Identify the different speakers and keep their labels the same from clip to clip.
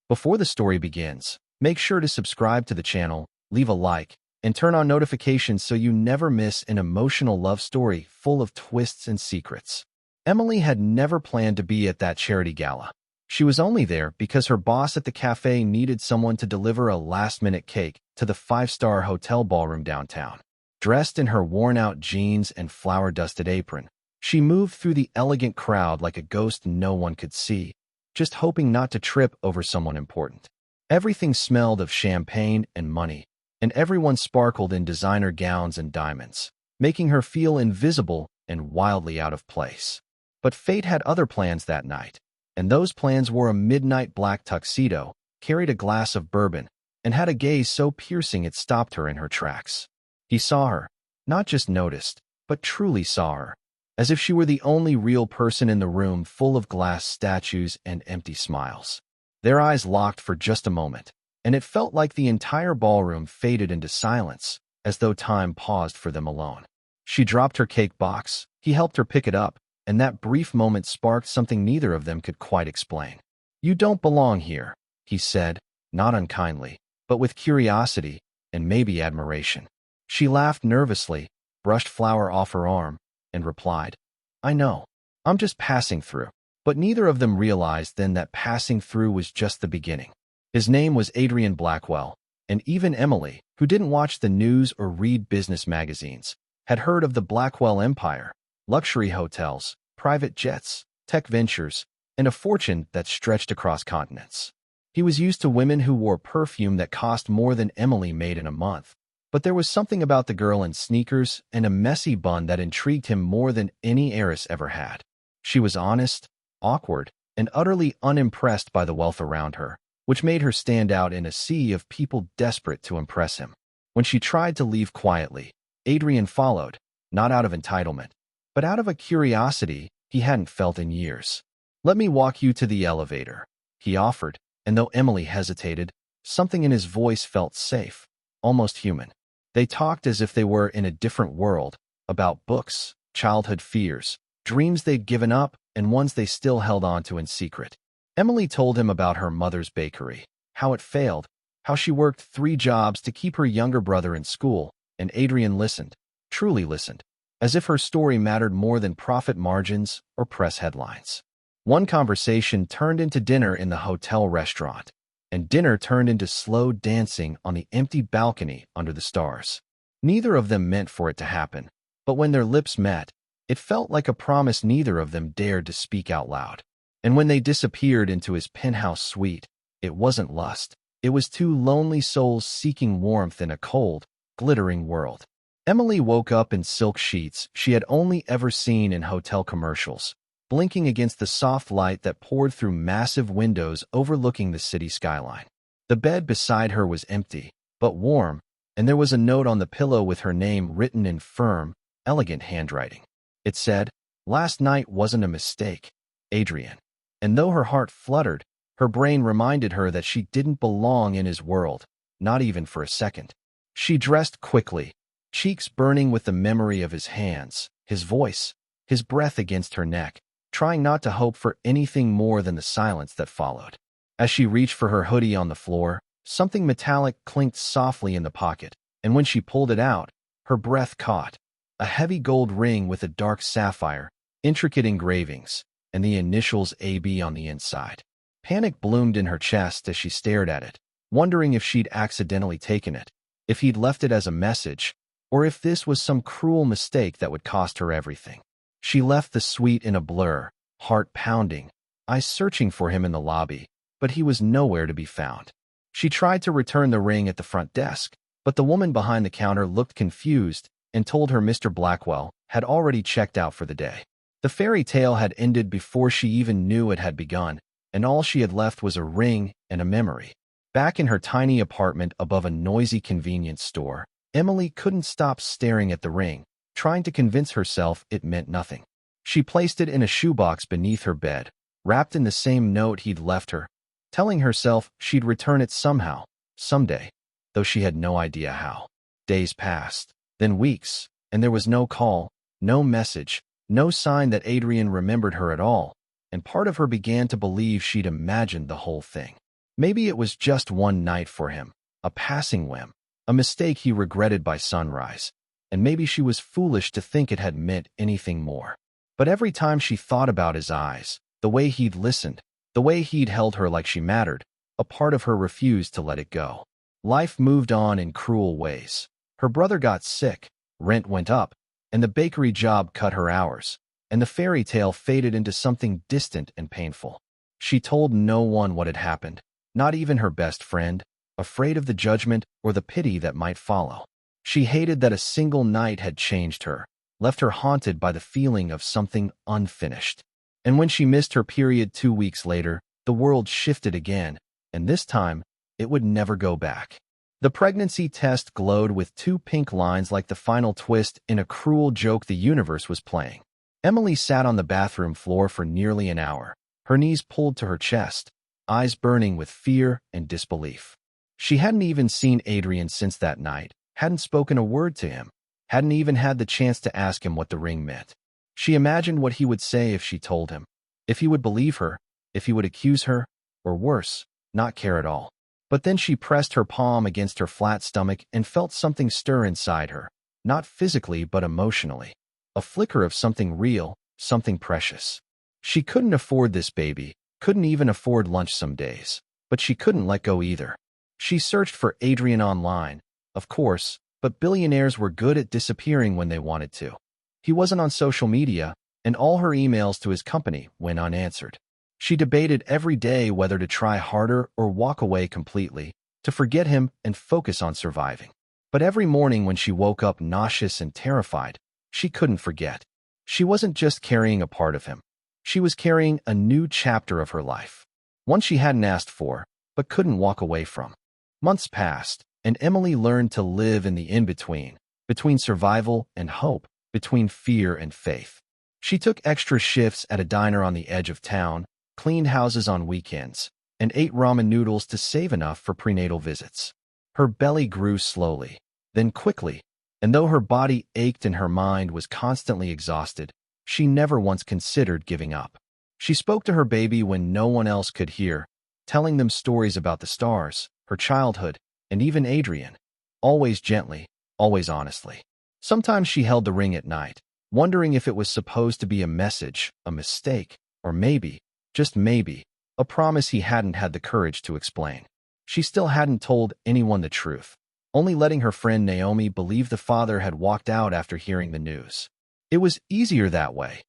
Speaker 1: Before the story begins, make sure to subscribe to the channel, leave a like, and turn on notifications so you never miss an emotional love story full of twists and secrets. Emily had never planned to be at that charity gala. She was only there because her boss at the cafe needed someone to deliver a last-minute cake to the five-star hotel ballroom downtown. Dressed in her worn-out jeans and flour-dusted apron, she moved through the elegant crowd like a ghost no one could see, just hoping not to trip over someone important. Everything smelled of champagne and money, and everyone sparkled in designer gowns and diamonds, making her feel invisible and wildly out of place. But fate had other plans that night, and those plans wore a midnight black tuxedo, carried a glass of bourbon, and had a gaze so piercing it stopped her in her tracks. He saw her, not just noticed, but truly saw her, as if she were the only real person in the room full of glass statues and empty smiles. Their eyes locked for just a moment, and it felt like the entire ballroom faded into silence, as though time paused for them alone. She dropped her cake box, he helped her pick it up, and that brief moment sparked something neither of them could quite explain. "You don't belong here," he said, not unkindly, but with curiosity and maybe admiration. She laughed nervously, brushed flour off her arm, and replied, "I know. I'm just passing through." But neither of them realized then that passing through was just the beginning. His name was Adrian Blackwell, and even Emily, who didn't watch the news or read business magazines, had heard of the Blackwell empire: luxury hotels, private jets, tech ventures, and a fortune that stretched across continents. He was used to women who wore perfume that cost more than Emily made in a month. But there was something about the girl in sneakers and a messy bun that intrigued him more than any heiress ever had. She was honest, awkward, and utterly unimpressed by the wealth around her, which made her stand out in a sea of people desperate to impress him. When she tried to leave quietly, Adrian followed, not out of entitlement, but out of a curiosity he hadn't felt in years. "Let me walk you to the elevator," he offered, and though Emily hesitated, something in his voice felt safe, almost human. They talked as if they were in a different world, about books, childhood fears, dreams they'd given up, and ones they still held on to in secret. Emily told him about her mother's bakery, how it failed, how she worked 3 jobs to keep her younger brother in school, and Adrian listened, truly listened, as if her story mattered more than profit margins or press headlines. One conversation turned into dinner in the hotel restaurant, and dinner turned into slow dancing on the empty balcony under the stars. Neither of them meant for it to happen, but when their lips met, it felt like a promise neither of them dared to speak out loud. And when they disappeared into his penthouse suite, it wasn't lust. It was 2 lonely souls seeking warmth in a cold, glittering world. Emily woke up in silk sheets she had only ever seen in hotel commercials, blinking against the soft light that poured through massive windows overlooking the city skyline. The bed beside her was empty, but warm, and there was a note on the pillow with her name written in firm, elegant handwriting. It said, "Last night wasn't a mistake, Adrian." And though her heart fluttered, her brain reminded her that she didn't belong in his world, not even for a second. She dressed quickly, cheeks burning with the memory of his hands, his voice, his breath against her neck, trying not to hope for anything more than the silence that followed. As she reached for her hoodie on the floor, something metallic clinked softly in the pocket, and when she pulled it out, her breath caught. A heavy gold ring with a dark sapphire, intricate engravings, and the initials AB on the inside. Panic bloomed in her chest as she stared at it, wondering if she'd accidentally taken it, if he'd left it as a message, or if this was some cruel mistake that would cost her everything. She left the suite in a blur, heart pounding, eyes searching for him in the lobby, but he was nowhere to be found. She tried to return the ring at the front desk, but the woman behind the counter looked confused and told her Mr. Blackwell had already checked out for the day. The fairy tale had ended before she even knew it had begun, and all she had left was a ring and a memory. Back in her tiny apartment above a noisy convenience store, Emily couldn't stop staring at the ring, trying to convince herself it meant nothing. She placed it in a shoebox beneath her bed, wrapped in the same note he'd left her, telling herself she'd return it somehow, someday, though she had no idea how. Days passed, then weeks, and there was no call, no message, no sign that Adrian remembered her at all, and part of her began to believe she'd imagined the whole thing. Maybe it was just one night for him, a passing whim, a mistake he regretted by sunrise, and maybe she was foolish to think it had meant anything more. But every time she thought about his eyes, the way he'd listened, the way he'd held her like she mattered, a part of her refused to let it go. Life moved on in cruel ways. Her brother got sick, rent went up, and the bakery job cut her hours, and the fairy tale faded into something distant and painful. She told no one what had happened, not even her best friend, afraid of the judgment or the pity that might follow. She hated that a single night had changed her, left her haunted by the feeling of something unfinished. And when she missed her period 2 weeks later, the world shifted again, and this time, it would never go back. The pregnancy test glowed with 2 pink lines like the final twist in a cruel joke the universe was playing. Emily sat on the bathroom floor for nearly an hour, her knees pulled to her chest, eyes burning with fear and disbelief. She hadn't even seen Adrian since that night, hadn't spoken a word to him, hadn't even had the chance to ask him what the ring meant. She imagined what he would say if she told him, if he would believe her, if he would accuse her, or worse, not care at all. But then she pressed her palm against her flat stomach and felt something stir inside her, not physically but emotionally. A flicker of something real, something precious. She couldn't afford this baby, couldn't even afford lunch some days, but she couldn't let go either. She searched for Adrian online, of course, but billionaires were good at disappearing when they wanted to. He wasn't on social media, and all her emails to his company went unanswered. She debated every day whether to try harder or walk away completely, to forget him and focus on surviving. But every morning when she woke up nauseous and terrified, she couldn't forget. She wasn't just carrying a part of him. She was carrying a new chapter of her life. One she hadn't asked for, but couldn't walk away from. Months passed, and Emily learned to live in the in-between, between survival and hope, between fear and faith. She took extra shifts at a diner on the edge of town, cleaned houses on weekends, and ate ramen noodles to save enough for prenatal visits. Her belly grew slowly, then quickly, and though her body ached and her mind was constantly exhausted, she never once considered giving up. She spoke to her baby when no one else could hear, telling them stories about the stars, her childhood, and even Adrian. Always gently, always honestly. Sometimes she held the ring at night, wondering if it was supposed to be a message, a mistake, or maybe, just maybe, a promise he hadn't had the courage to explain. She still hadn't told anyone the truth, only letting her friend Naomi believe the father had walked out after hearing the news. It was easier that way,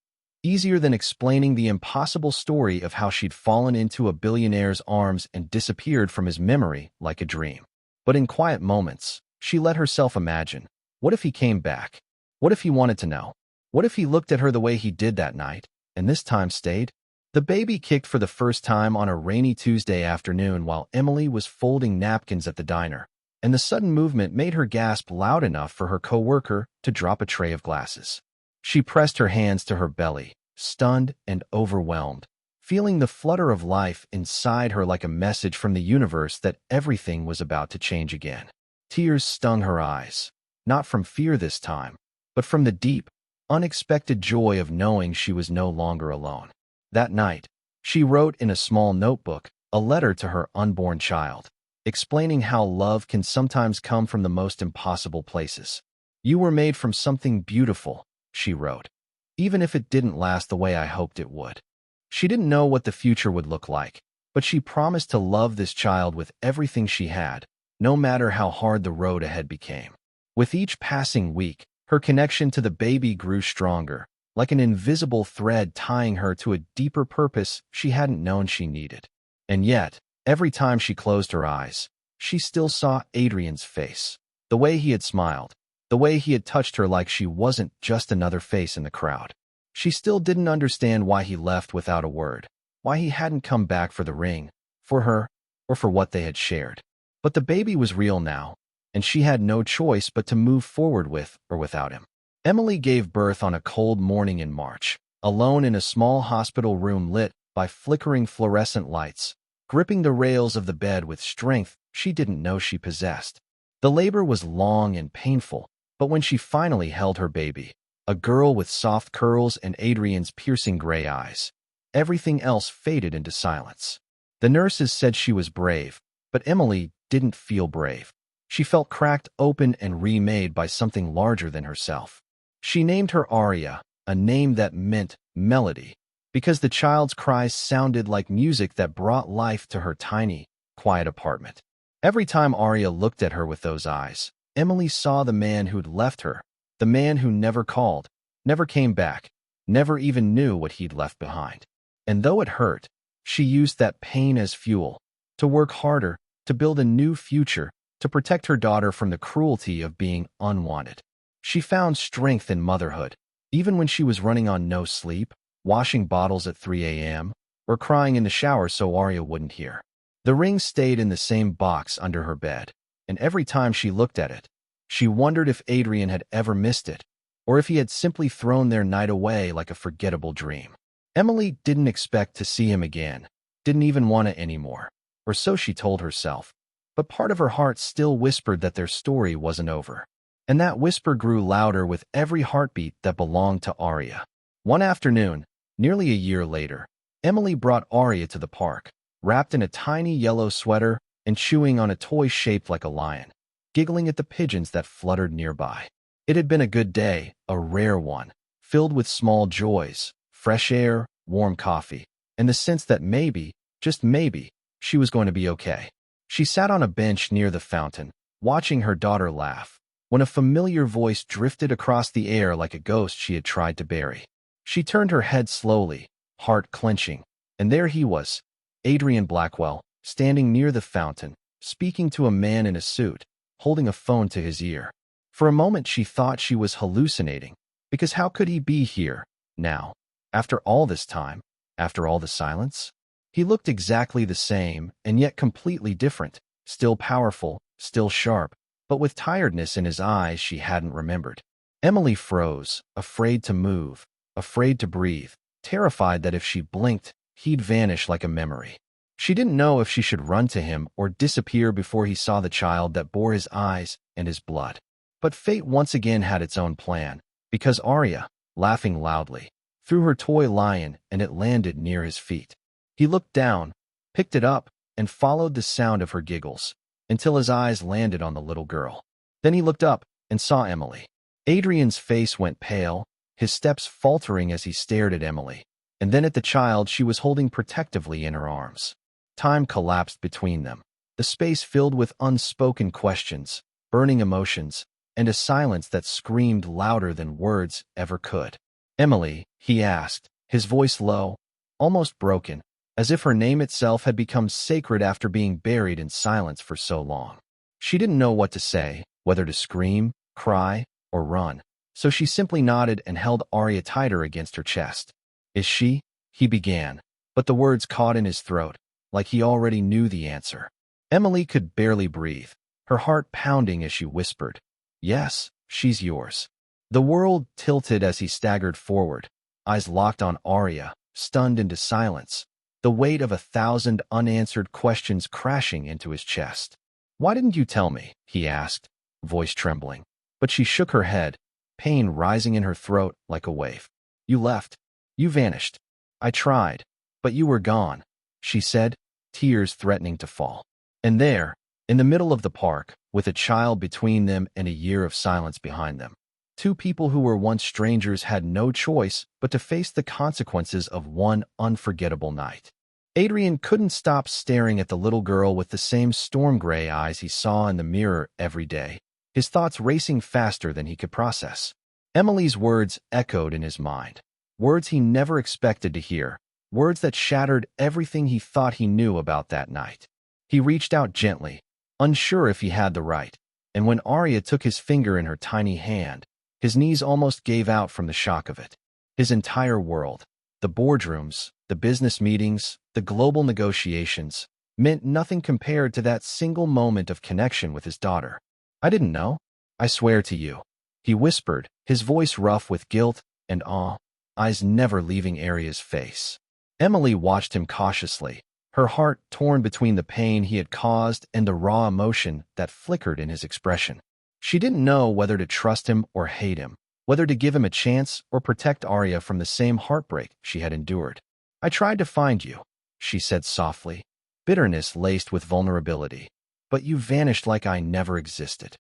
Speaker 1: easier than explaining the impossible story of how she'd fallen into a billionaire's arms and disappeared from his memory like a dream. But in quiet moments, she let herself imagine, what if he came back? What if he wanted to know? What if he looked at her the way he did that night, and this time stayed? The baby kicked for the first time on a rainy Tuesday afternoon while Emily was folding napkins at the diner, and the sudden movement made her gasp loud enough for her coworker to drop a tray of glasses. She pressed her hands to her belly, stunned and overwhelmed, feeling the flutter of life inside her like a message from the universe that everything was about to change again. Tears stung her eyes, not from fear this time, but from the deep, unexpected joy of knowing she was no longer alone. That night, she wrote in a small notebook a letter to her unborn child, explaining how love can sometimes come from the most impossible places. "You were made from something beautiful," she wrote, "even if it didn't last the way I hoped it would." She didn't know what the future would look like, but she promised to love this child with everything she had, no matter how hard the road ahead became. With each passing week, her connection to the baby grew stronger, like an invisible thread tying her to a deeper purpose she hadn't known she needed. And yet, every time she closed her eyes, she still saw Adrian's face, the way he had smiled, the way he had touched her like she wasn't just another face in the crowd. She still didn't understand why he left without a word, why he hadn't come back for the ring, for her, or for what they had shared. But the baby was real now, and she had no choice but to move forward with or without him. Emily gave birth on a cold morning in March, alone in a small hospital room lit by flickering fluorescent lights, gripping the rails of the bed with strength she didn't know she possessed. The labor was long and painful, but when she finally held her baby, a girl with soft curls and Adrian's piercing gray eyes, everything else faded into silence. The nurses said she was brave, but Emily didn't feel brave. She felt cracked open and remade by something larger than herself. She named her Aria, a name that meant melody, because the child's cries sounded like music that brought life to her tiny, quiet apartment. Every time Aria looked at her with those eyes, Emily saw the man who'd left her, the man who never called, never came back, never even knew what he'd left behind. And though it hurt, she used that pain as fuel, to work harder, to build a new future, to protect her daughter from the cruelty of being unwanted. She found strength in motherhood, even when she was running on no sleep, washing bottles at 3 a.m., or crying in the shower so Aria wouldn't hear. The ring stayed in the same box under her bed, and every time she looked at it, she wondered if Adrian had ever missed it, or if he had simply thrown their night away like a forgettable dream. Emily didn't expect to see him again, didn't even want it anymore, or so she told herself, but part of her heart still whispered that their story wasn't over. And that whisper grew louder with every heartbeat that belonged to Aria. One afternoon, nearly a year later, Emily brought Aria to the park, wrapped in a tiny yellow sweater and chewing on a toy shaped like a lion, giggling at the pigeons that fluttered nearby. It had been a good day, a rare one, filled with small joys, fresh air, warm coffee, and the sense that maybe, just maybe, she was going to be okay. She sat on a bench near the fountain, watching her daughter laugh, when a familiar voice drifted across the air like a ghost she had tried to bury. She turned her head slowly, heart clenching, and there he was, Adrian Blackwell, standing near the fountain, speaking to a man in a suit, holding a phone to his ear. For a moment she thought she was hallucinating, because how could he be here, now, after all this time, after all the silence? He looked exactly the same, and yet completely different, still powerful, still sharp, but with tiredness in his eyes she hadn't remembered. Emily froze, afraid to move, afraid to breathe, terrified that if she blinked, he'd vanish like a memory. She didn't know if she should run to him or disappear before he saw the child that bore his eyes and his blood. But fate once again had its own plan, because Aria, laughing loudly, threw her toy lion and it landed near his feet. He looked down, picked it up, and followed the sound of her giggles, until his eyes landed on the little girl. Then he looked up and saw Emily. Adrian's face went pale, his steps faltering as he stared at Emily, and then at the child she was holding protectively in her arms. Time collapsed between them, the space filled with unspoken questions, burning emotions, and a silence that screamed louder than words ever could. "Emily," he asked, his voice low, almost broken, as if her name itself had become sacred after being buried in silence for so long. She didn't know what to say, whether to scream, cry, or run, so she simply nodded and held Aria tighter against her chest. "Is she?" he began, but the words caught in his throat, like he already knew the answer. Emily could barely breathe, her heart pounding as she whispered, "Yes, she's yours." The world tilted as he staggered forward, eyes locked on Aria, stunned into silence, the weight of 1,000 unanswered questions crashing into his chest. "Why didn't you tell me?" he asked, voice trembling. But she shook her head, pain rising in her throat like a wave. "You left. You vanished. I tried, but you were gone," she said, tears threatening to fall. And there, in the middle of the park, with a child between them and a year of silence behind them, two people who were once strangers had no choice but to face the consequences of one unforgettable night. Adrian couldn't stop staring at the little girl with the same storm-gray eyes he saw in the mirror every day, his thoughts racing faster than he could process. Emily's words echoed in his mind, words he never expected to hear, words that shattered everything he thought he knew about that night. He reached out gently, unsure if he had the right, and when Aria took his finger in her tiny hand, his knees almost gave out from the shock of it. His entire world, the boardrooms, the business meetings, the global negotiations, meant nothing compared to that single moment of connection with his daughter. "I didn't know. I swear to you," he whispered, his voice rough with guilt and awe, eyes never leaving Aria's face. Emily watched him cautiously, her heart torn between the pain he had caused and the raw emotion that flickered in his expression. She didn't know whether to trust him or hate him, whether to give him a chance or protect Aria from the same heartbreak she had endured. "I tried to find you," she said softly, bitterness laced with vulnerability. But you vanished like I never existed.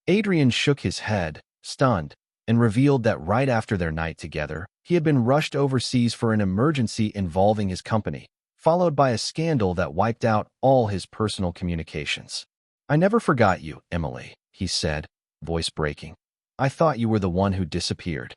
Speaker 1: Adrian shook his head, stunned, and revealed that right after their night together, he had been rushed overseas for an emergency involving his company, followed by a scandal that wiped out all his personal communications. I never forgot you, Emily, he said, voice breaking. I thought you were the one who disappeared.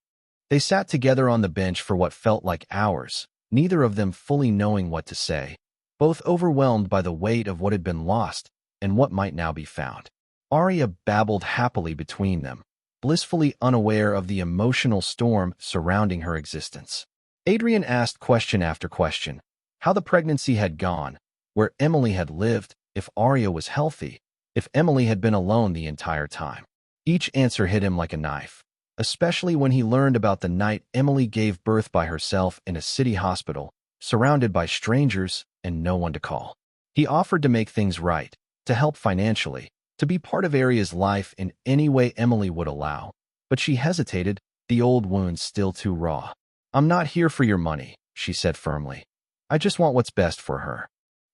Speaker 1: They sat together on the bench for what felt like hours, neither of them fully knowing what to say, both overwhelmed by the weight of what had been lost and what might now be found. Arya babbled happily between them, blissfully unaware of the emotional storm surrounding her existence. Adrian asked question after question, how the pregnancy had gone, where Emily had lived, if Arya was healthy, if Emily had been alone the entire time. Each answer hit him like a knife, especially when he learned about the night Emily gave birth by herself in a city hospital, surrounded by strangers and no one to call. He offered to make things right, to help financially, to be part of Arya's life in any way Emily would allow. But she hesitated, the old wounds still too raw. I'm not here for your money, she said firmly. I just want what's best for her.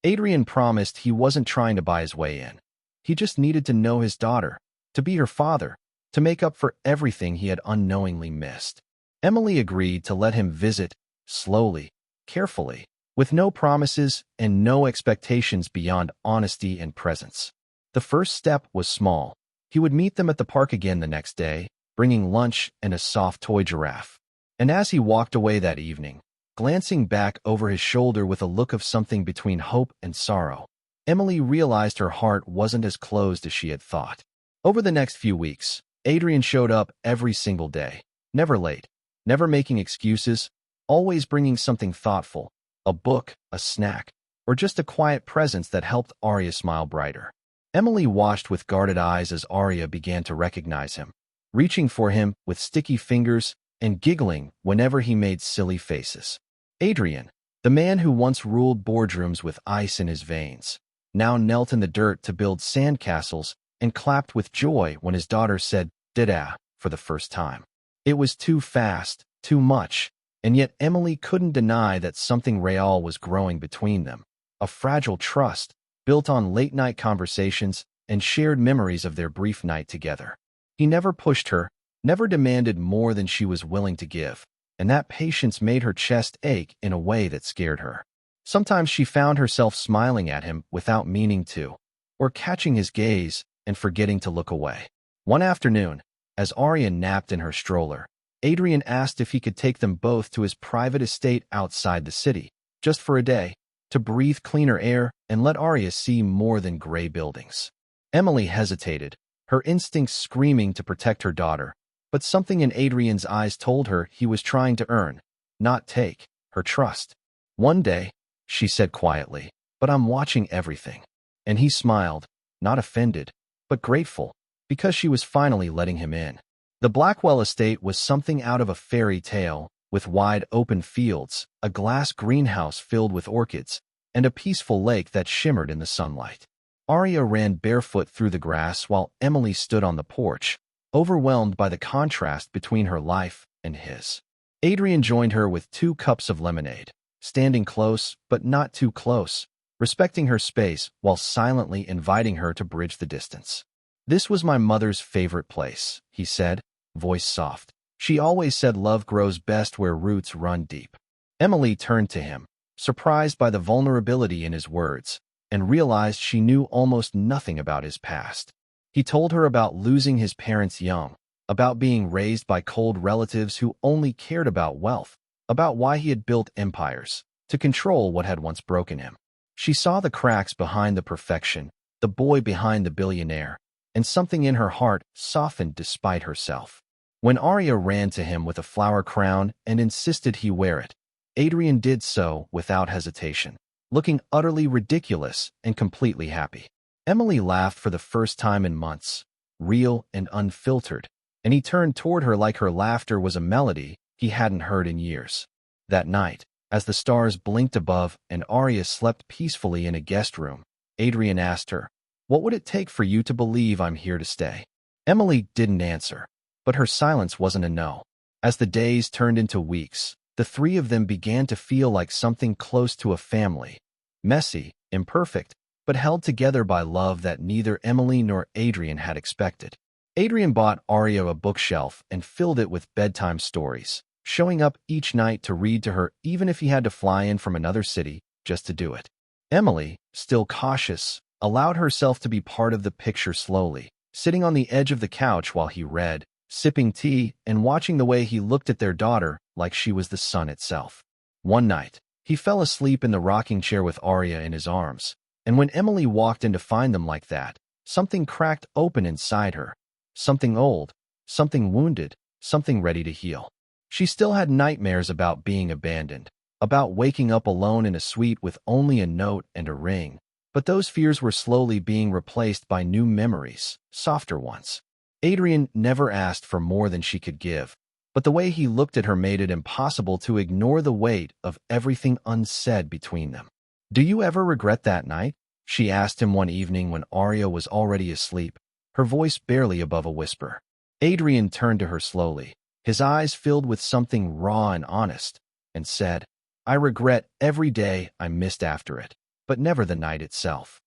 Speaker 1: Adrian promised he wasn't trying to buy his way in. He just needed to know his daughter, to be her father, to make up for everything he had unknowingly missed. Emily agreed to let him visit, slowly, carefully, with no promises and no expectations beyond honesty and presence. The first step was small. He would meet them at the park again the next day, bringing lunch and a soft toy giraffe. And as he walked away that evening, glancing back over his shoulder with a look of something between hope and sorrow, Emily realized her heart wasn't as closed as she had thought. Over the next few weeks, Adrian showed up every single day, never late, never making excuses, always bringing something thoughtful, a book, a snack, or just a quiet presence that helped Arya smile brighter. Emily watched with guarded eyes as Arya began to recognize him, reaching for him with sticky fingers and giggling whenever he made silly faces. Adrian, the man who once ruled boardrooms with ice in his veins, now knelt in the dirt to build sandcastles and clapped with joy when his daughter said, "Dada," for the first time. It was too fast, too much, and yet Emily couldn't deny that something real was growing between them, a fragile trust, built on late-night conversations and shared memories of their brief night together. He never pushed her, never demanded more than she was willing to give, and that patience made her chest ache in a way that scared her. Sometimes she found herself smiling at him without meaning to, or catching his gaze and forgetting to look away. One afternoon, as Arya napped in her stroller, Adrian asked if he could take them both to his private estate outside the city, just for a day, to breathe cleaner air and let Arya see more than gray buildings. Emily hesitated, her instincts screaming to protect her daughter, but something in Adrian's eyes told her he was trying to earn, not take, her trust. One day, she said quietly, but I'm watching everything. And he smiled, not offended, but grateful, because she was finally letting him in. The Blackwell estate was something out of a fairy tale, with wide open fields, a glass greenhouse filled with orchids, and a peaceful lake that shimmered in the sunlight. Arya ran barefoot through the grass while Emily stood on the porch, overwhelmed by the contrast between her life and his. Adrian joined her with 2 cups of lemonade, standing close but not too close, respecting her space while silently inviting her to bridge the distance. This was my mother's favorite place, he said, voice soft. She always said love grows best where roots run deep. Emily turned to him, surprised by the vulnerability in his words, and realized she knew almost nothing about his past. He told her about losing his parents young, about being raised by cold relatives who only cared about wealth, about why he had built empires, to control what had once broken him. She saw the cracks behind the perfection, the boy behind the billionaire, and something in her heart softened despite herself. When Arya ran to him with a flower crown and insisted he wear it, Adrian did so without hesitation, looking utterly ridiculous and completely happy. Emily laughed for the first time in months, real and unfiltered, and he turned toward her like her laughter was a melody he hadn't heard in years. That night, as the stars blinked above and Arya slept peacefully in a guest room, Adrian asked her, "What would it take for you to believe I'm here to stay?" Emily didn't answer, but her silence wasn't a no. As the days turned into weeks, the 3 of them began to feel like something close to a family, messy, imperfect, but held together by love that neither Emily nor Adrian had expected. Adrian bought Arya a bookshelf and filled it with bedtime stories, showing up each night to read to her even if he had to fly in from another city just to do it. Emily, still cautious, allowed herself to be part of the picture slowly, sitting on the edge of the couch while he read, sipping tea, and watching the way he looked at their daughter like she was the sun itself. One night, he fell asleep in the rocking chair with Arya in his arms, and when Emily walked in to find them like that, something cracked open inside her. Something old, something wounded, something ready to heal. She still had nightmares about being abandoned, about waking up alone in a suite with only a note and a ring, but those fears were slowly being replaced by new memories, softer ones. Adrian never asked for more than she could give, but the way he looked at her made it impossible to ignore the weight of everything unsaid between them. "Do you ever regret that night?" she asked him one evening when Arya was already asleep, her voice barely above a whisper. Adrian turned to her slowly, his eyes filled with something raw and honest, and said, "I regret every day I missed after it, but never the night itself."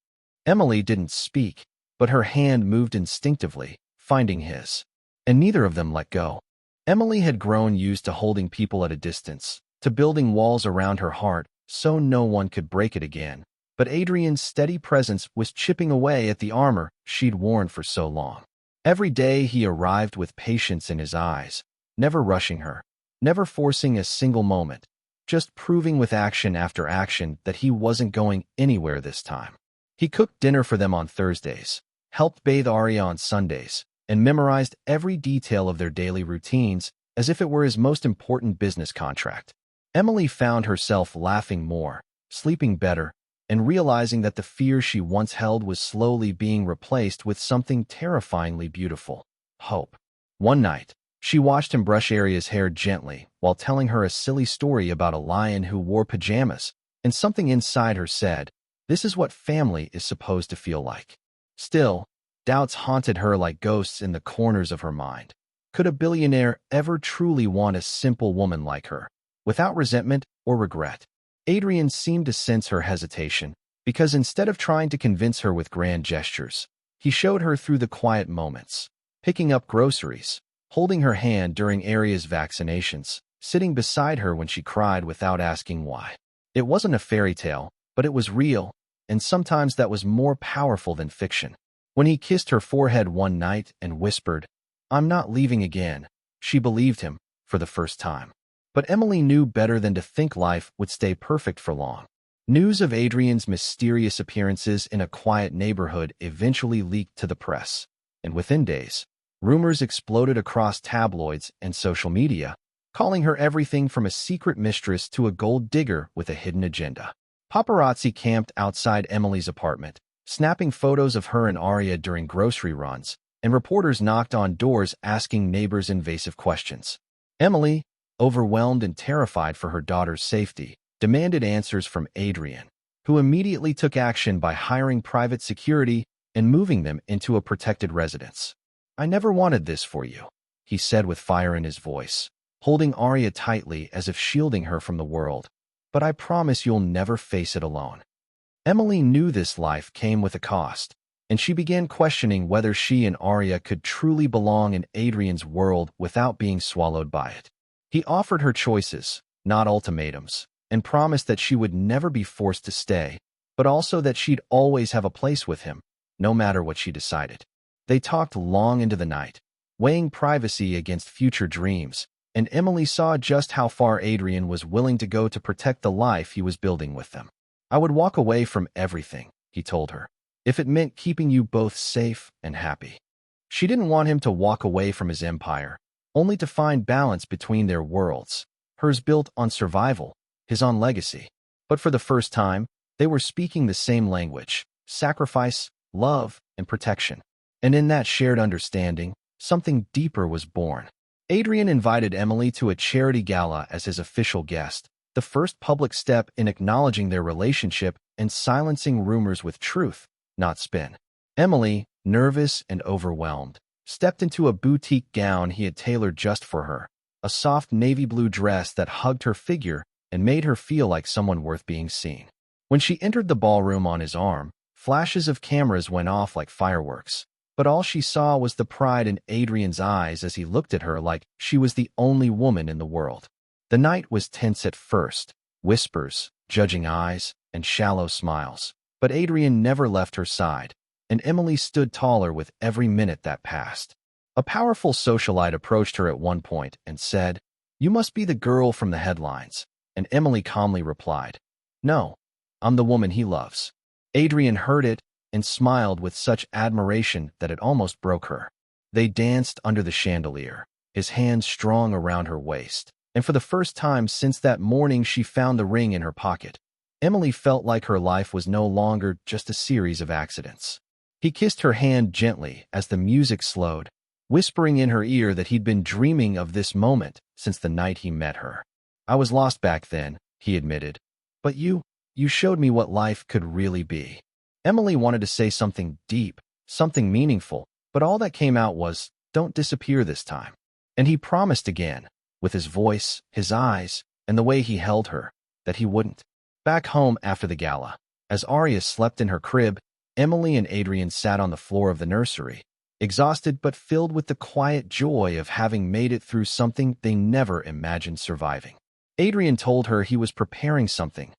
Speaker 1: Emily didn't speak, but her hand moved instinctively, finding his, and neither of them let go. Emily had grown used to holding people at a distance, to building walls around her heart so no one could break it again, but Adrian's steady presence was chipping away at the armor she'd worn for so long. Every day he arrived with patience in his eyes, never rushing her, never forcing a single moment, just proving with action after action that he wasn't going anywhere this time. He cooked dinner for them on Thursdays, helped bathe Arya on Sundays, and memorized every detail of their daily routines as if it were his most important business contract. Emily found herself laughing more, sleeping better, and realizing that the fear she once held was slowly being replaced with something terrifyingly beautiful: hope. One night, she watched him brush Arya's hair gently while telling her a silly story about a lion who wore pajamas, and something inside her said, "This is what family is supposed to feel like." Still, doubts haunted her like ghosts in the corners of her mind. Could a billionaire ever truly want a simple woman like her, without resentment or regret? Adrian seemed to sense her hesitation, because instead of trying to convince her with grand gestures, he showed her through the quiet moments, picking up groceries, holding her hand during Arya's vaccinations, sitting beside her when she cried without asking why. It wasn't a fairy tale, but it was real, and sometimes that was more powerful than fiction. When he kissed her forehead one night and whispered, "I'm not leaving again," she believed him for the first time. But Emily knew better than to think life would stay perfect for long. News of Adrian's mysterious appearances in a quiet neighborhood eventually leaked to the press, and within days, rumors exploded across tabloids and social media, calling her everything from a secret mistress to a gold digger with a hidden agenda. Paparazzi camped outside Emily's apartment, snapping photos of her and Arya during grocery runs, and reporters knocked on doors asking neighbors invasive questions. Emily, overwhelmed and terrified for her daughter's safety, demanded answers from Adrian, who immediately took action by hiring private security and moving them into a protected residence. "I never wanted this for you," he said with fire in his voice, holding Arya tightly as if shielding her from the world, "but I promise you'll never face it alone." Emily knew this life came with a cost, and she began questioning whether she and Arya could truly belong in Adrian's world without being swallowed by it. He offered her choices, not ultimatums, and promised that she would never be forced to stay, but also that she'd always have a place with him, no matter what she decided. They talked long into the night, weighing privacy against future dreams, and Emily saw just how far Adrian was willing to go to protect the life he was building with them. "I would walk away from everything," he told her, "if it meant keeping you both safe and happy." She didn't want him to walk away from his empire, only to find balance between their worlds, hers built on survival, his on legacy. But for the first time, they were speaking the same language: sacrifice, love, and protection. And in that shared understanding, something deeper was born. Adrian invited Emily to a charity gala as his official guest, the first public step in acknowledging their relationship and silencing rumors with truth, not spin. Emily, nervous and overwhelmed, stepped into a boutique gown he had tailored just for her, a soft navy blue dress that hugged her figure and made her feel like someone worth being seen. When she entered the ballroom on his arm, flashes of cameras went off like fireworks. But all she saw was the pride in Adrian's eyes as he looked at her like she was the only woman in the world. The night was tense at first, whispers, judging eyes, and shallow smiles. But Adrian never left her side, and Emily stood taller with every minute that passed. A powerful socialite approached her at one point and said, "You must be the girl from the headlines." And Emily calmly replied, "No, I'm the woman he loves." Adrian heard it and smiled with such admiration that it almost broke her. They danced under the chandelier, his hands strong around her waist, and for the first time since that morning she found the ring in her pocket. Emily felt like her life was no longer just a series of accidents. He kissed her hand gently as the music slowed, whispering in her ear that he'd been dreaming of this moment since the night he met her. "I was lost back then," he admitted, "but you showed me what life could really be." Emily wanted to say something deep, something meaningful, but all that came out was, "Don't disappear this time." And he promised again, with his voice, his eyes, and the way he held her, that he wouldn't. Back home after the gala, as Arya slept in her crib, Emily and Adrian sat on the floor of the nursery, exhausted but filled with the quiet joy of having made it through something they never imagined surviving. Adrian told her he was preparing something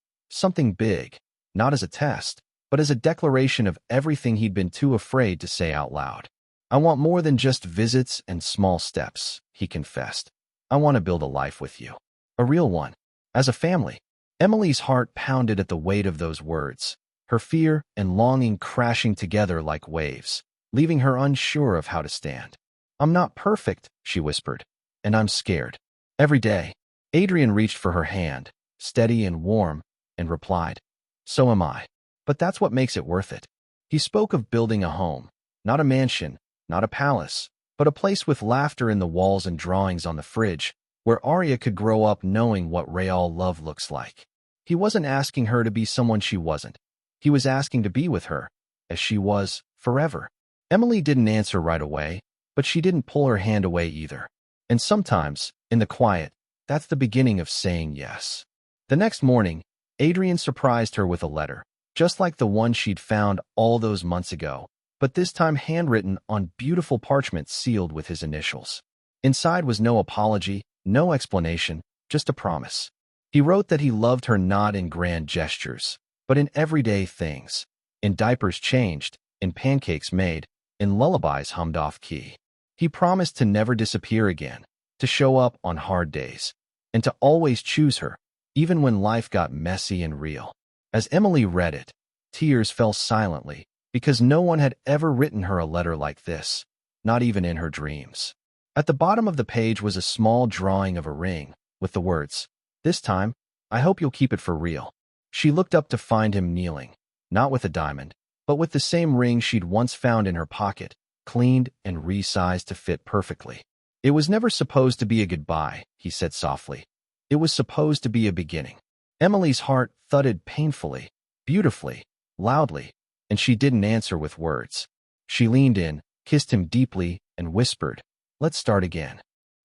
Speaker 1: big, not as a test, but as a declaration of everything he'd been too afraid to say out loud. "I want more than just visits and small steps," he confessed. "I want to build a life with you. A real one. As a family." Emily's heart pounded at the weight of those words, her fear and longing crashing together like waves, leaving her unsure of how to stand. "I'm not perfect," she whispered, "and I'm scared. Every day." Adrian reached for her hand, steady and warm, and replied, "So am I. But that's what makes it worth it." He spoke of building a home, not a mansion, not a palace, but a place with laughter in the walls and drawings on the fridge, where Arya could grow up knowing what real love looks like. He wasn't asking her to be someone she wasn't. He was asking to be with her, as she was, forever. Emily didn't answer right away, but she didn't pull her hand away either. And sometimes, in the quiet, that's the beginning of saying yes. The next morning, Adrian surprised her with a letter, just like the one she'd found all those months ago, but this time handwritten on beautiful parchment sealed with his initials. Inside was no apology, no explanation, just a promise. He wrote that he loved her not in grand gestures, but in everyday things, in diapers changed, in pancakes made, in lullabies hummed off key. He promised to never disappear again, to show up on hard days, and to always choose her, even when life got messy and real. As Emily read it, tears fell silently, because no one had ever written her a letter like this, not even in her dreams. At the bottom of the page was a small drawing of a ring, with the words, "This time, I hope you'll keep it for real." She looked up to find him kneeling, not with a diamond, but with the same ring she'd once found in her pocket, cleaned and resized to fit perfectly. "It was never supposed to be a goodbye," he said softly. "It was supposed to be a beginning." Emily's heart thudded painfully, beautifully, loudly, and she didn't answer with words. She leaned in, kissed him deeply, and whispered, "Let's start again."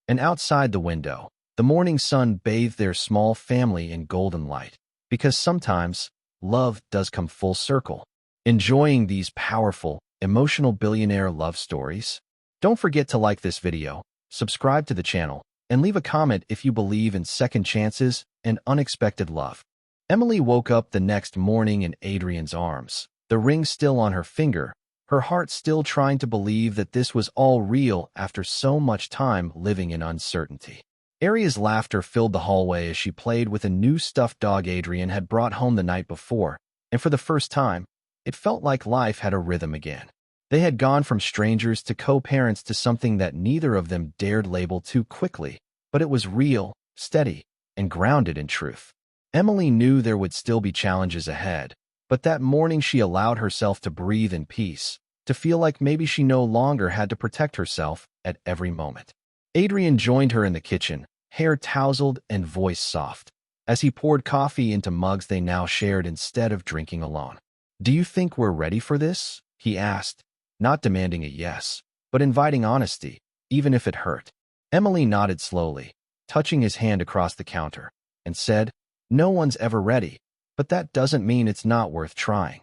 Speaker 1: And outside the window, the morning sun bathed their small family in golden light, because sometimes love does come full circle. Enjoying these powerful, emotional billionaire love stories? Don't forget to like this video, subscribe to the channel, and leave a comment if you believe in second chances and unexpected love. Emily woke up the next morning in Adrian's arms, the ring still on her finger, her heart still trying to believe that this was all real after so much time living in uncertainty. Arya's laughter filled the hallway as she played with a new stuffed dog Adrian had brought home the night before, and for the first time, it felt like life had a rhythm again. They had gone from strangers to co-parents to something that neither of them dared label too quickly, but it was real, steady, and grounded in truth. Emily knew there would still be challenges ahead, but that morning she allowed herself to breathe in peace, to feel like maybe she no longer had to protect herself at every moment. Adrian joined her in the kitchen, hair tousled and voice soft, as he poured coffee into mugs they now shared instead of drinking alone. "Do you think we're ready for this?" he asked, not demanding a yes, but inviting honesty, even if it hurt. Emily nodded slowly, touching his hand across the counter, and said, "No one's ever ready, but that doesn't mean it's not worth trying.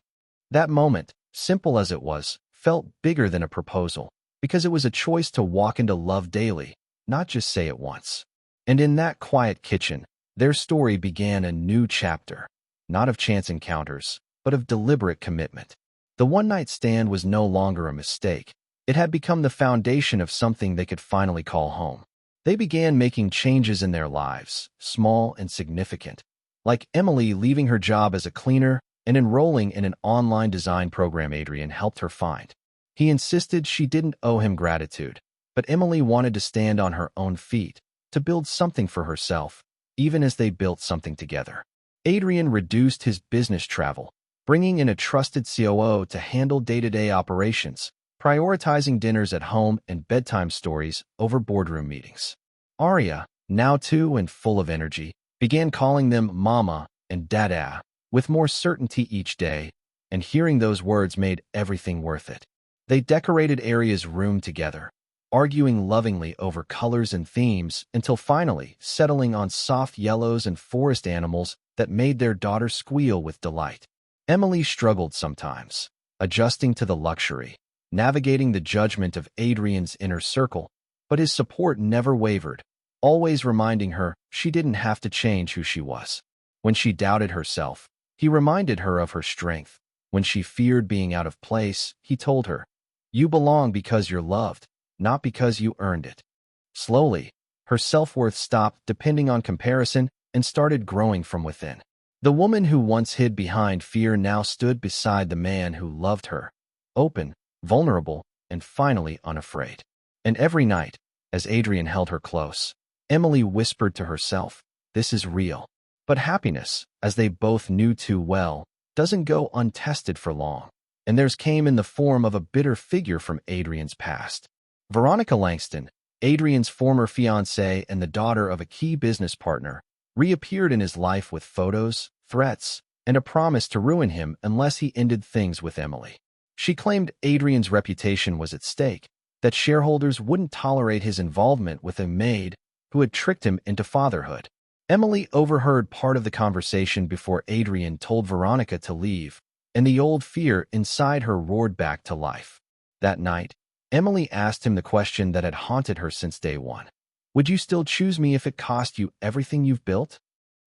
Speaker 1: That moment, simple as it was, felt bigger than a proposal, because it was a choice to walk into love daily, not just say it once. And in that quiet kitchen, their story began a new chapter, not of chance encounters, but of deliberate commitment. The one-night stand was no longer a mistake. It had become the foundation of something they could finally call home. They began making changes in their lives, small and significant, like Emily leaving her job as a cleaner and enrolling in an online design program Adrian helped her find. He insisted she didn't owe him gratitude, but Emily wanted to stand on her own feet, to build something for herself, even as they built something together. Adrian reduced his business travel, bringing in a trusted COO to handle day-to-day operations, prioritizing dinners at home and bedtime stories over boardroom meetings. Arya, now 2 and full of energy, began calling them Mama and Dada, with more certainty each day, and hearing those words made everything worth it. They decorated Arya's room together, arguing lovingly over colors and themes until finally settling on soft yellows and forest animals that made their daughter squeal with delight. Emily struggled sometimes, adjusting to the luxury, navigating the judgment of Adrian's inner circle, but his support never wavered, always reminding her she didn't have to change who she was. When she doubted herself, he reminded her of her strength. When she feared being out of place, he told her, "You belong because you're loved, not because you earned it." Slowly, her self-worth stopped depending on comparison and started growing from within. The woman who once hid behind fear now stood beside the man who loved her, open, vulnerable, and finally unafraid. And every night, as Adrian held her close, Emily whispered to herself, "This is real." But happiness, as they both knew too well, doesn't go untested for long. And theirs came in the form of a bitter figure from Adrian's past. Veronica Langston, Adrian's former fiancée and the daughter of a key business partner, reappeared in his life with photos, threats, and a promise to ruin him unless he ended things with Emily. She claimed Adrian's reputation was at stake, that shareholders wouldn't tolerate his involvement with a maid who had tricked him into fatherhood. Emily overheard part of the conversation before Adrian told Veronica to leave, and the old fear inside her roared back to life. That night, Emily asked him the question that had haunted her since day one. "Would you still choose me if it cost you everything you've built?"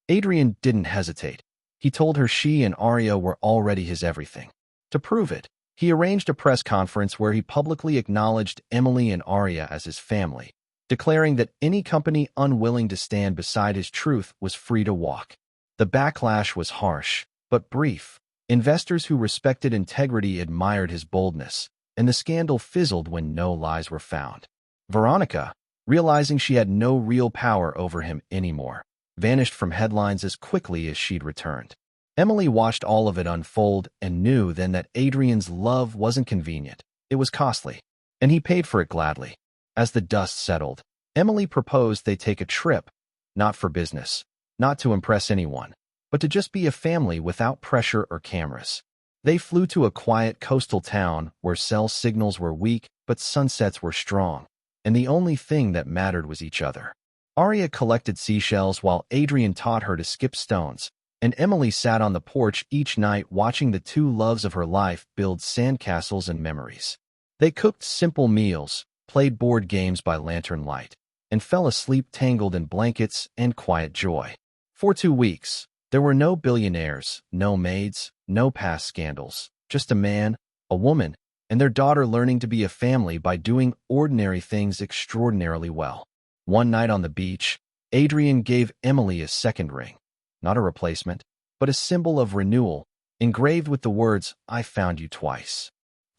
Speaker 1: Adrian didn't hesitate. He told her she and Arya were already his everything. To prove it, he arranged a press conference where he publicly acknowledged Emily and Arya as his family, declaring that any company unwilling to stand beside his truth was free to walk. The backlash was harsh, but brief. Investors who respected integrity admired his boldness, and the scandal fizzled when no lies were found. Veronica, realizing she had no real power over him anymore, vanished from headlines as quickly as she'd returned. Emily watched all of it unfold and knew then that Adrian's love wasn't convenient. It was costly, and he paid for it gladly. As the dust settled, Emily proposed they take a trip, not for business, not to impress anyone, but to just be a family without pressure or cameras. They flew to a quiet coastal town where cell signals were weak but sunsets were strong, and the only thing that mattered was each other. Arya collected seashells while Adrian taught her to skip stones, and Emily sat on the porch each night watching the two loves of her life build sandcastles and memories. They cooked simple meals, played board games by lantern light, and fell asleep tangled in blankets and quiet joy. For 2 weeks, there were no billionaires, no maids, no past scandals, just a man, a woman, and their daughter learning to be a family by doing ordinary things extraordinarily well. One night on the beach, Adrian gave Emily a second ring, not a replacement, but a symbol of renewal, engraved with the words, "I found you twice.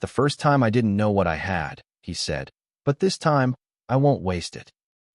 Speaker 1: The first time I didn't know what I had," he said, "but this time I won't waste it."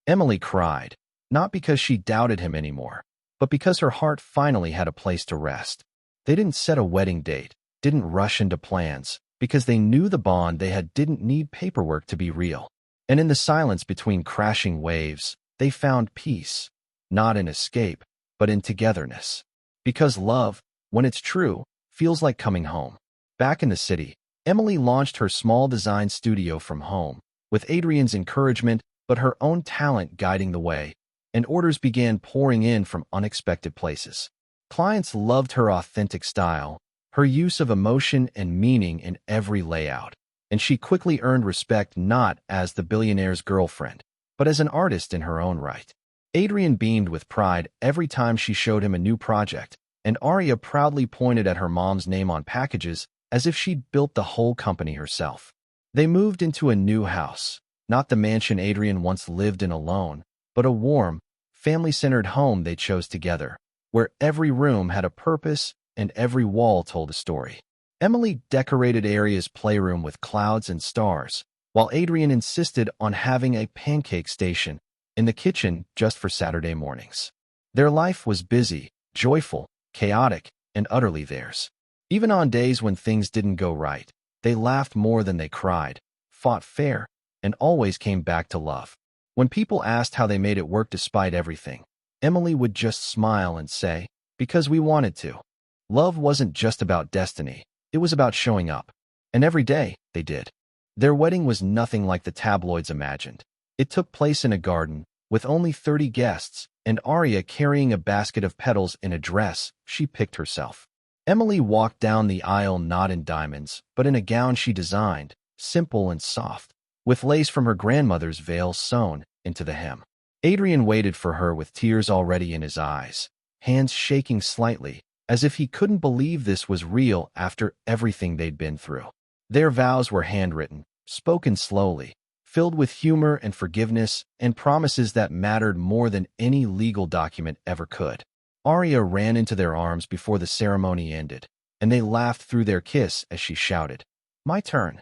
Speaker 1: Emily cried, not because she doubted him anymore, but because her heart finally had a place to rest. They didn't set a wedding date, didn't rush into plans, because they knew the bond they had didn't need paperwork to be real. And in the silence between crashing waves, they found peace, not in escape, but in togetherness. Because love, when it's true, feels like coming home. Back in the city, Emily launched her small design studio from home, with Adrian's encouragement but her own talent guiding the way, and orders began pouring in from unexpected places. Clients loved her authentic style, her use of emotion and meaning in every layout, and she quickly earned respect not as the billionaire's girlfriend, but as an artist in her own right. Adrian beamed with pride every time she showed him a new project, and Arya proudly pointed at her mom's name on packages as if she'd built the whole company herself. They moved into a new house, not the mansion Adrian once lived in alone, but a warm, family-centered home they chose together, where every room had a purpose and every wall told a story. Emily decorated Arya's playroom with clouds and stars, while Adrian insisted on having a pancake station in the kitchen just for Saturday mornings. Their life was busy, joyful, chaotic, and utterly theirs. Even on days when things didn't go right, they laughed more than they cried, fought fair, and always came back to love. When people asked how they made it work despite everything, Emily would just smile and say, "Because we wanted to." Love wasn't just about destiny, it was about showing up. And every day, they did. Their wedding was nothing like the tabloids imagined. It took place in a garden, with only 30 guests, and Arya carrying a basket of petals in a dress she picked herself. Emily walked down the aisle not in diamonds, but in a gown she designed, simple and soft, with lace from her grandmother's veil sewn into the hem. Adrian waited for her with tears already in his eyes, hands shaking slightly, as if he couldn't believe this was real after everything they'd been through. Their vows were handwritten, spoken slowly, filled with humor and forgiveness and promises that mattered more than any legal document ever could. Arya ran into their arms before the ceremony ended, and they laughed through their kiss as she shouted, "My turn."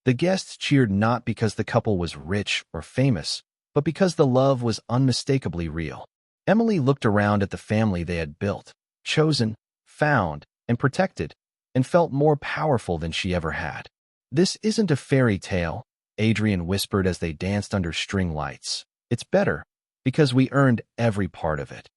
Speaker 1: The guests cheered not because the couple was rich or famous, but because the love was unmistakably real. Emily looked around at the family they had built, chosen, found, and protected, and felt more powerful than she ever had. "This isn't a fairy tale," Adrian whispered as they danced under string lights. "It's better, because we earned every part of it."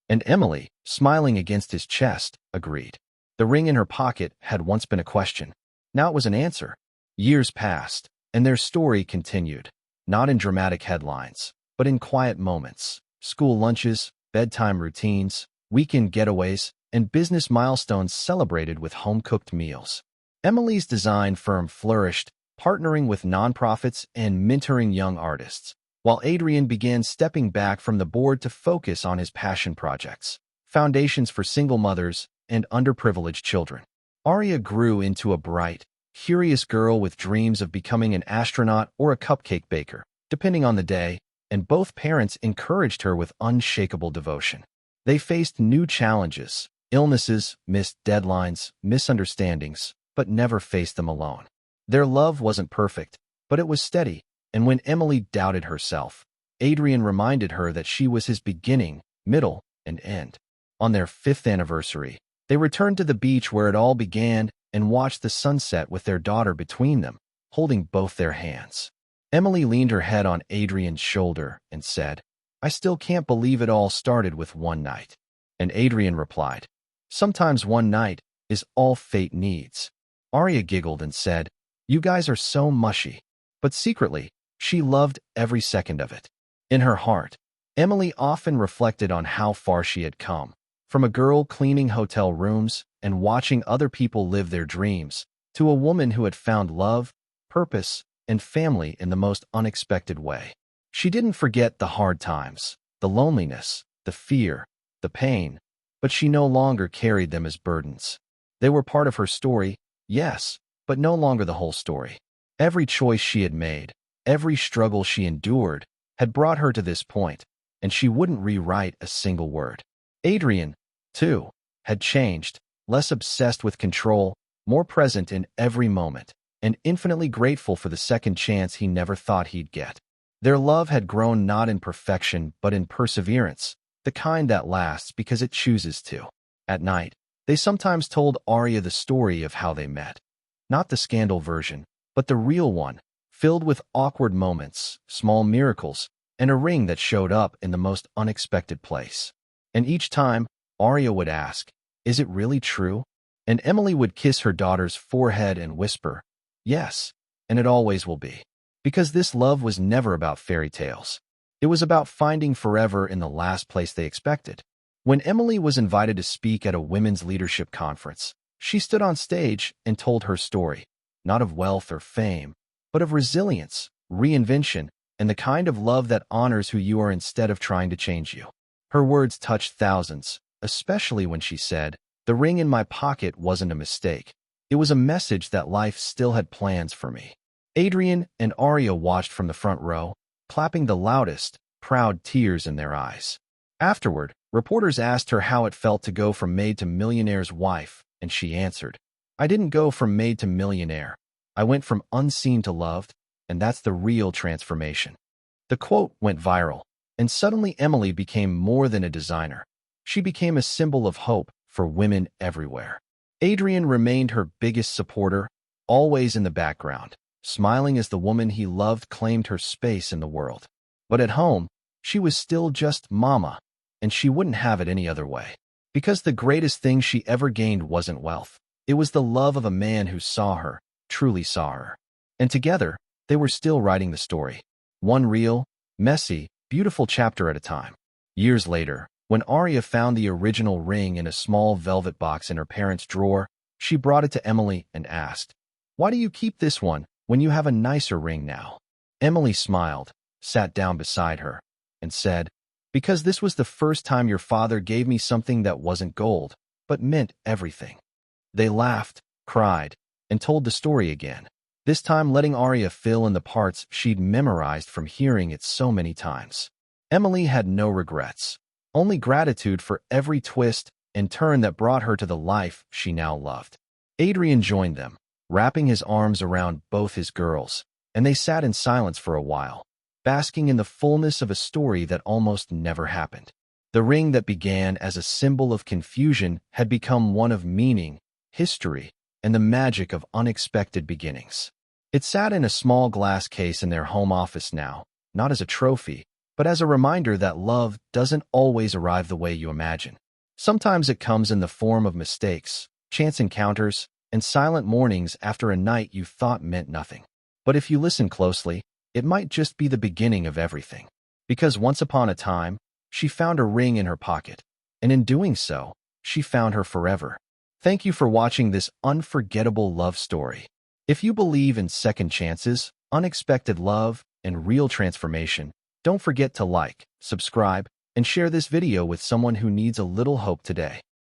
Speaker 1: And Emily, smiling against his chest, agreed. The ring in her pocket had once been a question. Now it was an answer. Years passed, and their story continued, not in dramatic headlines, but in quiet moments, school lunches, bedtime routines, weekend getaways, and business milestones celebrated with home-cooked meals. Emily's design firm flourished, partnering with nonprofits and mentoring young artists, while Adrian began stepping back from the board to focus on his passion projects, foundations for single mothers and underprivileged children. Arya grew into a bright, curious girl with dreams of becoming an astronaut or a cupcake baker, depending on the day, and both parents encouraged her with unshakable devotion. They faced new challenges, illnesses, missed deadlines, misunderstandings, but never faced them alone. Their love wasn't perfect, but it was steady, and when Emily doubted herself, Adrian reminded her that she was his beginning, middle, and end. On their 5th anniversary, they returned to the beach where it all began and watched the sunset with their daughter between them, holding both their hands. Emily leaned her head on Adrian's shoulder and said, "I still can't believe it all started with one night." And Adrian replied, "Sometimes one night is all fate needs." Arya giggled and said, "You guys are so mushy." But secretly, she loved every second of it. In her heart, Emily often reflected on how far she had come, from a girl cleaning hotel rooms and watching other people live their dreams, to a woman who had found love, purpose, and family in the most unexpected way. She didn't forget the hard times, the loneliness, the fear, the pain, but she no longer carried them as burdens. They were part of her story, yes, but no longer the whole story. Every choice she had made, every struggle she endured, had brought her to this point, and she wouldn't rewrite a single word. Adrian, too, had changed, less obsessed with control, more present in every moment, and infinitely grateful for the second chance he never thought he'd get. Their love had grown not in perfection but in perseverance, the kind that lasts because it chooses to. At night, they sometimes told Arya the story of how they met. Not the scandal version, but the real one, filled with awkward moments, small miracles, and a ring that showed up in the most unexpected place. And each time, Arya would ask, "Is it really true?" And Emily would kiss her daughter's forehead and whisper, "Yes, and it always will be." Because this love was never about fairy tales. It was about finding forever in the last place they expected. When Emily was invited to speak at a women's leadership conference, she stood on stage and told her story, not of wealth or fame, but of resilience, reinvention, and the kind of love that honors who you are instead of trying to change you. Her words touched thousands, especially when she said, "The ring in my pocket wasn't a mistake. It was a message that life still had plans for me." Adrian and Aria watched from the front row, clapping the loudest, proud tears in their eyes. Afterward, reporters asked her how it felt to go from maid to millionaire's wife, and she answered, "I didn't go from maid to millionaire. I went from unseen to loved, and that's the real transformation." The quote went viral, and suddenly Emily became more than a designer. She became a symbol of hope for women everywhere. Adrian remained her biggest supporter, always in the background, smiling as the woman he loved claimed her space in the world. But at home, she was still just Mama, and she wouldn't have it any other way. Because the greatest thing she ever gained wasn't wealth. It was the love of a man who saw her, truly saw her. And together, they were still writing the story. One real, messy, beautiful chapter at a time. Years later, when Aria found the original ring in a small velvet box in her parents' drawer, she brought it to Emily and asked, "Why do you keep this one when you have a nicer ring now?" Emily smiled, sat down beside her, and said, "Because this was the first time your father gave me something that wasn't gold, but meant everything." They laughed, cried, and told the story again, this time letting Aria fill in the parts she'd memorized from hearing it so many times. Emily had no regrets, only gratitude for every twist and turn that brought her to the life she now loved. Adrian joined them, wrapping his arms around both his girls, and they sat in silence for a while, basking in the fullness of a story that almost never happened. The ring that began as a symbol of confusion had become one of meaning, history, and the magic of unexpected beginnings. It sat in a small glass case in their home office now, not as a trophy, but as a reminder that love doesn't always arrive the way you imagine. Sometimes it comes in the form of mistakes, chance encounters, and silent mornings after a night you thought meant nothing. But if you listen closely, it might just be the beginning of everything. Because once upon a time, she found a ring in her pocket, and in doing so, she found her forever. Thank you for watching this unforgettable love story. If you believe in second chances, unexpected love, and real transformation, don't forget to like, subscribe, and share this video with someone who needs a little hope today.